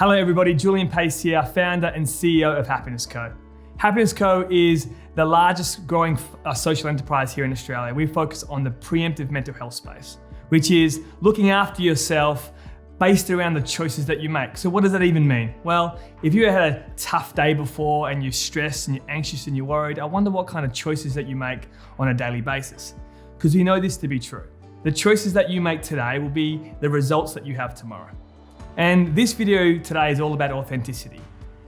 Hello everybody, Julian Pace here, founder and CEO of Happiness Co. Happiness Co is the largest growing social enterprise here in Australia. We focus on the preemptive mental health space, which is looking after yourself based around the choices that you make. So what does that even mean? Well, if you had a tough day before and you're stressed and you're anxious and you're worried, I wonder what kind of choices that you make on a daily basis. Because we know this to be true. The choices that you make today will be the results that you have tomorrow. And this video today is all about authenticity.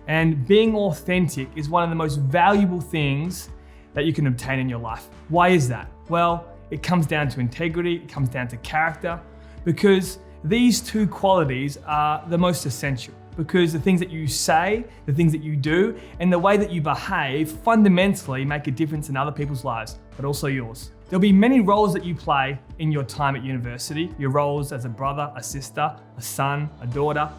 And being authentic is one of the most valuable things that you can obtain in your life. Why is that? Well, it comes down to integrity, it comes down to character, because these two qualities are the most essential. Because the things that you say, the things that you do, and the way that you behave fundamentally make a difference in other people's lives, but also yours. There'll be many roles that you play in your time at university. Your roles as a brother, a sister, a son, a daughter,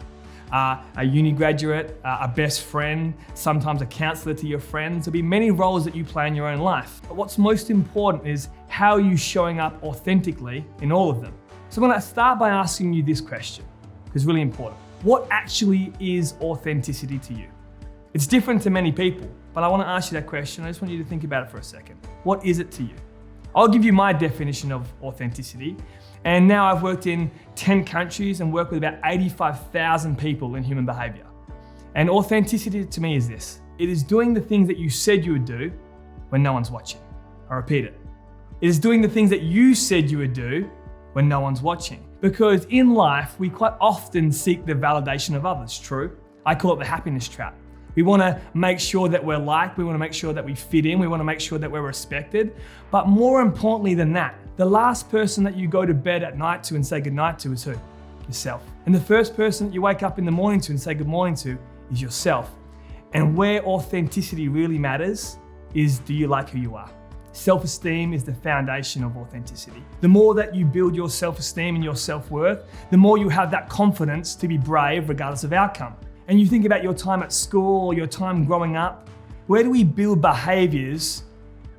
a uni graduate, a best friend, sometimes a counselor to your friends. There'll be many roles that you play in your own life. But what's most important is how are you showing up authentically in all of them. So I'm gonna start by asking you this question, because it's really important. What actually is authenticity to you? It's different to many people, but I wanna ask you that question. I just want you to think about it for a second. What is it to you? I'll give you my definition of authenticity. And now I've worked in 10 countries and worked with about 85,000 people in human behavior. And authenticity to me is this. It is doing the things that you said you would do when no one's watching. I repeat it. It is doing the things that you said you would do when no one's watching. Because in life, we quite often seek the validation of others, true? I call it the happiness trap. We want to make sure that we're liked, we want to make sure that we fit in, we want to make sure that we're respected. But more importantly than that, the last person that you go to bed at night to and say goodnight to is who? Yourself. And the first person that you wake up in the morning to and say good morning to is yourself. And where authenticity really matters is, do you like who you are? Self-esteem is the foundation of authenticity. The more that you build your self-esteem and your self-worth, the more you have that confidence to be brave regardless of outcome. And you think about your time at school or your time growing up, where do we build behaviours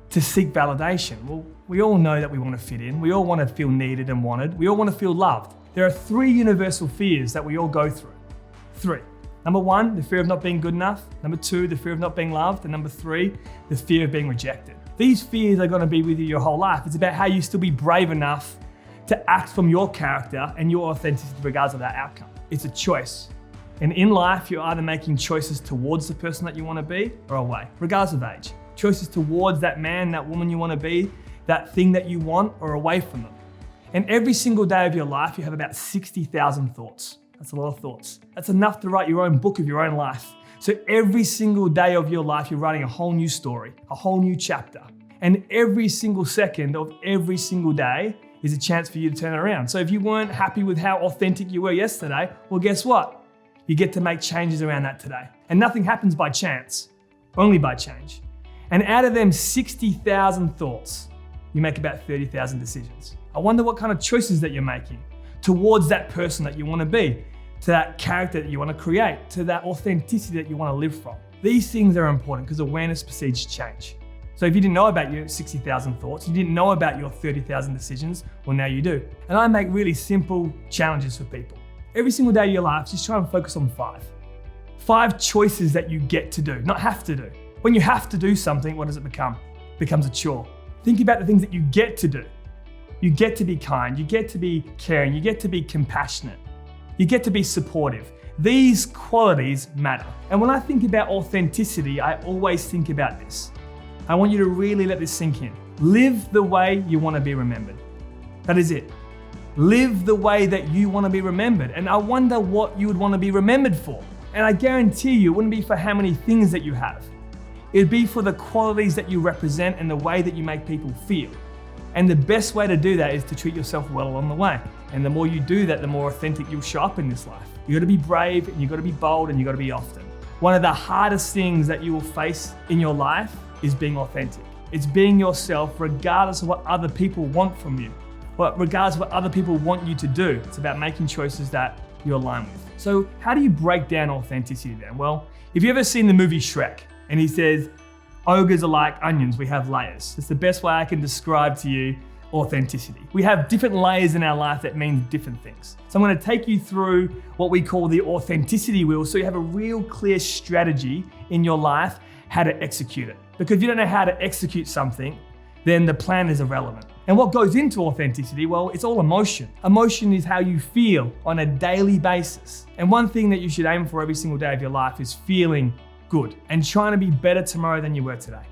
to seek validation? Well, we all know that we want to fit in. We all want to feel needed and wanted. We all want to feel loved. There are 3 universal fears that we all go through. 3. Number 1, the fear of not being good enough. Number 2, the fear of not being loved. And number 3, the fear of being rejected. These fears are going to be with you your whole life. It's about how you still be brave enough to act from your character and your authenticity regardless of that outcome. It's a choice. And in life, you're either making choices towards the person that you want to be or away, regardless of age. Choices towards that man, that woman you want to be, that thing that you want, or away from them. And every single day of your life, you have about 60,000 thoughts. That's a lot of thoughts. That's enough to write your own book of your own life. So every single day of your life, you're writing a whole new story, a whole new chapter. And every single second of every single day is a chance for you to turn it around. So if you weren't happy with how authentic you were yesterday, well, guess what? You get to make changes around that today. And nothing happens by chance, only by change. And out of them 60,000 thoughts, you make about 30,000 decisions. I wonder what kind of choices that you're making towards that person that you want to be, to that character that you want to create, to that authenticity that you want to live from. These things are important because awareness precedes change. So if you didn't know about your 60,000 thoughts, you didn't know about your 30,000 decisions, well, now you do. And I make really simple challenges for people. Every single day of your life, just try and focus on 5. 5 choices that you get to do, not have to do. When you have to do something, what does it become? It becomes a chore. Think about the things that you get to do. You get to be kind, you get to be caring, you get to be compassionate, you get to be supportive. These qualities matter. And when I think about authenticity, I always think about this. I want you to really let this sink in. Live the way you want to be remembered. That is it. Live the way that you want to be remembered. And I wonder what you would want to be remembered for. And I guarantee you, it wouldn't be for how many things that you have. It'd be for the qualities that you represent and the way that you make people feel. And the best way to do that is to treat yourself well along the way. And the more you do that, the more authentic you'll show up in this life. You got to be brave, and you got to be bold, and you got to be often. One of the hardest things that you will face in your life is being authentic. It's being yourself regardless of what other people want from you. But regardless of what other people want you to do, it's about making choices that you align with. So how do you break down authenticity then? Well, if you've ever seen the movie Shrek, and he says, ogres are like onions, we have layers. It's the best way I can describe to you authenticity. We have different layers in our life that mean different things. So I'm going to take you through what we call the authenticity wheel so you have a real clear strategy in your life how to execute it. Because if you don't know how to execute something, then the plan is irrelevant. And what goes into authenticity? Well, it's all emotion. Emotion is how you feel on a daily basis. And one thing that you should aim for every single day of your life is feeling good and trying to be better tomorrow than you were today.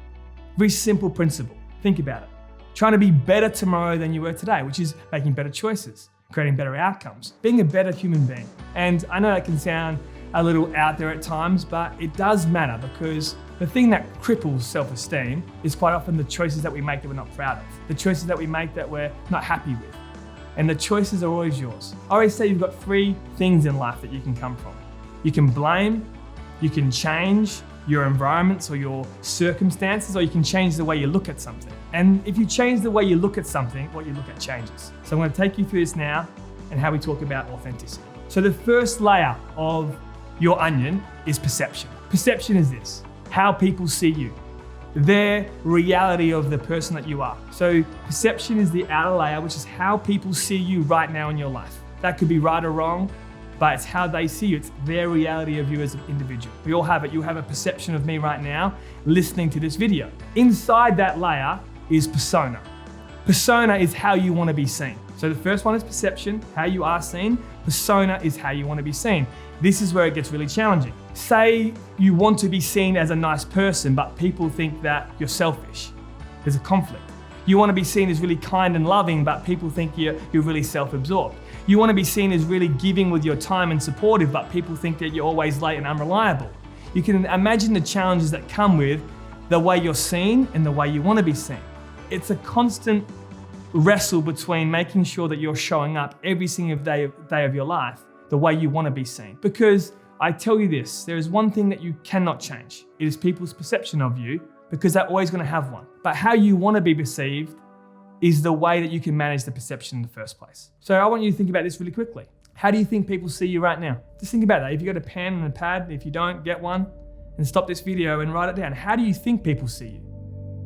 Very simple principle. Think about it. Trying to be better tomorrow than you were today, which is making better choices, creating better outcomes, being a better human being. And I know that can sound a little out there at times, but it does matter because the thing that cripples self-esteem is quite often the choices that we make that we're not proud of, the choices that we make that we're not happy with. And the choices are always yours. I always say you've got three things in life that you can come from. You can blame, you can change your environments or your circumstances, or you can change the way you look at something. And if you change the way you look at something, what you look at changes. So I'm going to take you through this now and how we talk about authenticity. So the first layer of your onion is perception. Perception is this: how people see you, their reality of the person that you are. So perception is the outer layer, which is how people see you right now in your life. That could be right or wrong, but it's how they see you. It's their reality of you as an individual. We all have it. You have a perception of me right now listening to this video. Inside that layer is persona. Persona is how you want to be seen. So the first one is perception, how you are seen. Persona is how you want to be seen. This is where it gets really challenging. Say you want to be seen as a nice person, but people think that you're selfish. There's a conflict. You want to be seen as really kind and loving, but people think you're really self-absorbed. You want to be seen as really giving with your time and supportive, but people think that you're always late and unreliable. You can imagine the challenges that come with the way you're seen and the way you want to be seen. It's a constant wrestle between making sure that you're showing up every single day of your life the way you want to be seen. Because I tell you this, there is one thing that you cannot change. It is people's perception of you, because they're always going to have one. But how you want to be perceived is the way that you can manage the perception in the first place. So I want you to think about this really quickly. How do you think people see you right now? Just think about that. If you got a pen and a pad, if you don't, get one and stop this video and write it down. How do you think people see you?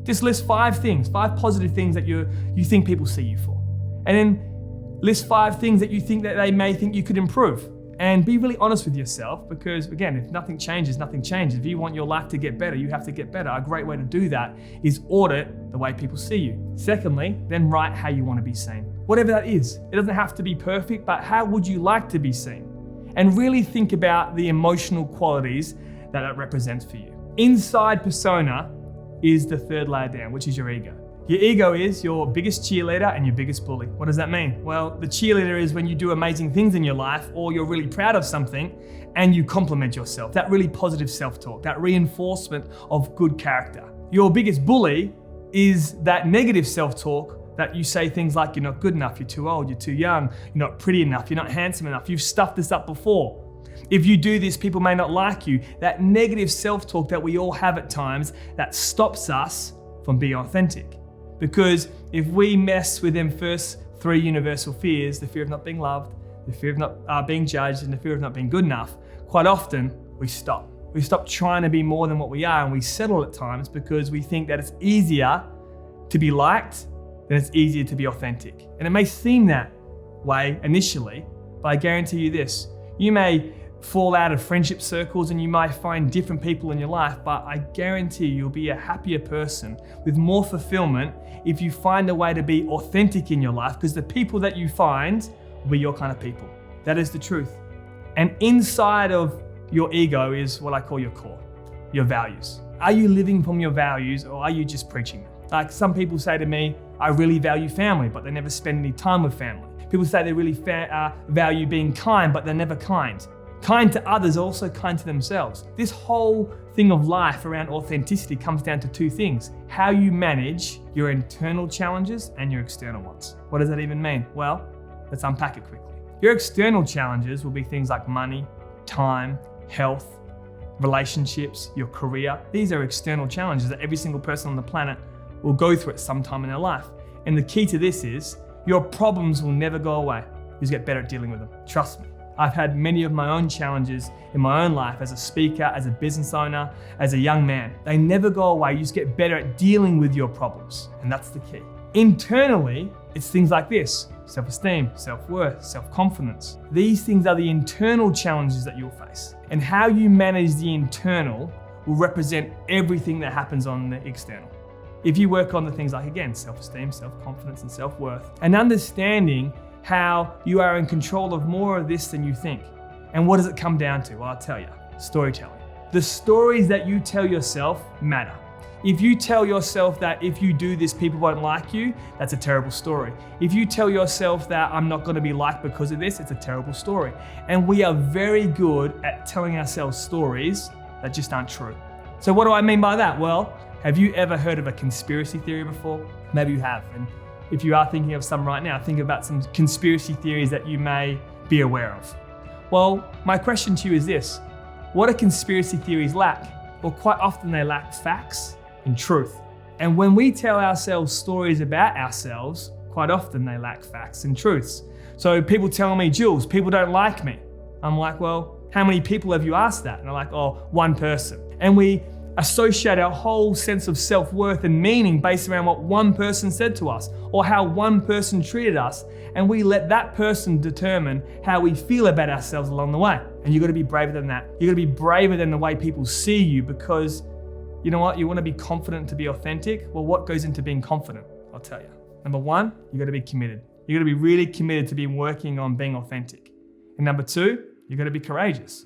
Just list 5 things, 5 positive things that you think people see you for. And then list 5 things that you think that they may think you could improve. And be really honest with yourself, because again, if nothing changes, nothing changes. If you want your life to get better, you have to get better. A great way to do that is audit the way people see you. Secondly, then write how you want to be seen. Whatever that is. It doesn't have to be perfect, but how would you like to be seen? And really think about the emotional qualities that it represents for you. Inside persona is the third layer down, which is your ego. Your ego is your biggest cheerleader and your biggest bully. What does that mean? Well, the cheerleader is when you do amazing things in your life or you're really proud of something and you compliment yourself. That really positive self-talk, that reinforcement of good character. Your biggest bully is that negative self-talk that you say things like you're not good enough, you're too old, you're too young, you're not pretty enough, you're not handsome enough, you've stuffed this up before. If you do this, people may not like you. That negative self-talk that we all have at times that stops us from being authentic. Because if we mess with them first 3 universal fears, the fear of not being loved, the fear of not being judged, and the fear of not being good enough, quite often we stop. We stop trying to be more than what we are, and we settle at times because we think that it's easier to be liked than it's easier to be authentic. And it may seem that way initially, but I guarantee you this, you may fall out of friendship circles and you might find different people in your life, but I guarantee you'll be a happier person with more fulfillment if you find a way to be authentic in your life, because the people that you find will be your kind of people. That is the truth. And inside of your ego is what I call your core, your values. Are you living from your values or are you just preaching them? Like some people say to me, I really value family, but they never spend any time with family. People say they really value being kind, but they're never kind. Kind to others, also kind to themselves. This whole thing of life around authenticity comes down to 2 things: how you manage your internal challenges and your external ones. What does that even mean? Well, let's unpack it quickly. Your external challenges will be things like money, time, health, relationships, your career. These are external challenges that every single person on the planet will go through at some time in their life. And the key to this is your problems will never go away. You just get better at dealing with them. Trust me. I've had many of my own challenges in my own life as a speaker, as a business owner, as a young man. They never go away. You just get better at dealing with your problems. And that's the key. Internally, It's things like this: self-esteem, self-worth, self-confidence. These things are the internal challenges that you'll face. And how you manage the internal will represent everything that happens on the external. If you work on the things like, again, self-esteem, self-confidence, and self-worth, and understanding how you are in control of more of this than you think. And what does it come down to? Well, I'll tell you, storytelling. The stories that you tell yourself matter. If you tell yourself that if you do this, people won't like you, that's a terrible story. If you tell yourself that I'm not going to be liked because of this, it's a terrible story. And we are very good at telling ourselves stories that just aren't true. So what do I mean by that? Well, have you ever heard of a conspiracy theory before? Maybe you have. And if you are thinking of some right now, think about some conspiracy theories that you may be aware of. Well, my question to you is this: what do conspiracy theories lack? Well, quite often they lack facts and truth. And when we tell ourselves stories about ourselves, quite often they lack facts and truths. So people tell me, Jules, people don't like me. I'm like, well, how many people have you asked that? And they're like, oh, one person. And we associate our whole sense of self-worth and meaning based around what one person said to us or how one person treated us. And we let that person determine how we feel about ourselves along the way. And you've got to be braver than that. You've got to be braver than the way people see you, because you know what? You want to be confident to be authentic. Well, what goes into being confident? I'll tell you. Number one, you got to be committed. You got to be really committed to be working on being authentic. And number two, you got to be courageous.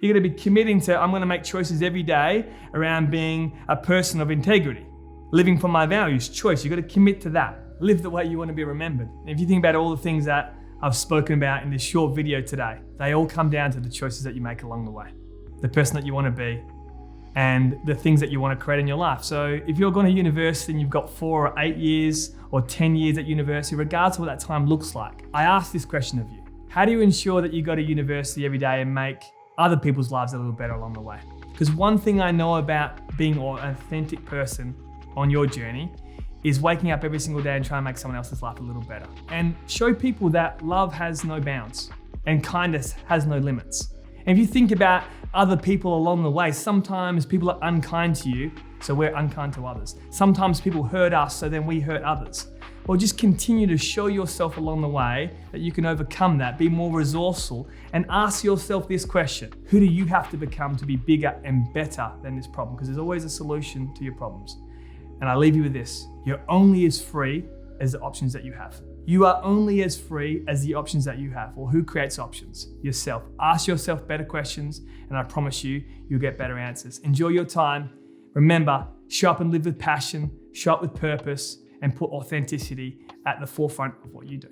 You got to be committing to, I'm going to make choices every day around being a person of integrity, living for my values, choice. You got to commit to that. Live the way you want to be remembered. And if you think about all the things that I've spoken about in this short video today, they all come down to the choices that you make along the way, the person that you want to be, and the things that you want to create in your life. So if you're going to university and you've got 4 or 8 years or 10 years at university, regardless of what that time looks like, I ask this question of you: how do you ensure that you go to university every day and make other people's lives a little better along the way? Because one thing I know about being an authentic person on your journey is waking up every single day and trying to make someone else's life a little better. And show people that love has no bounds and kindness has no limits. And if you think about other people along the way, sometimes people are unkind to you, so we're unkind to others. Sometimes people hurt us, so then we hurt others. Well, just continue to show yourself along the way that you can overcome that, be more resourceful, and ask yourself this question: who do you have to become to be bigger and better than this problem? Because there's always a solution to your problems. And I leave you with this: you're only as free as the options that you have. You are only as free as the options that you have. Well, who creates options? Yourself. Ask yourself better questions, and I promise you, you'll get better answers. Enjoy your time. Remember, show up and live with passion, show up with purpose, and put authenticity at the forefront of what you do.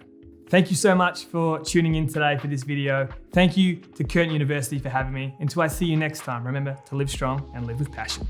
Thank you so much for tuning in today for this video. Thank you to Curtin University for having me. Until I see you next time, remember to live strong and live with passion.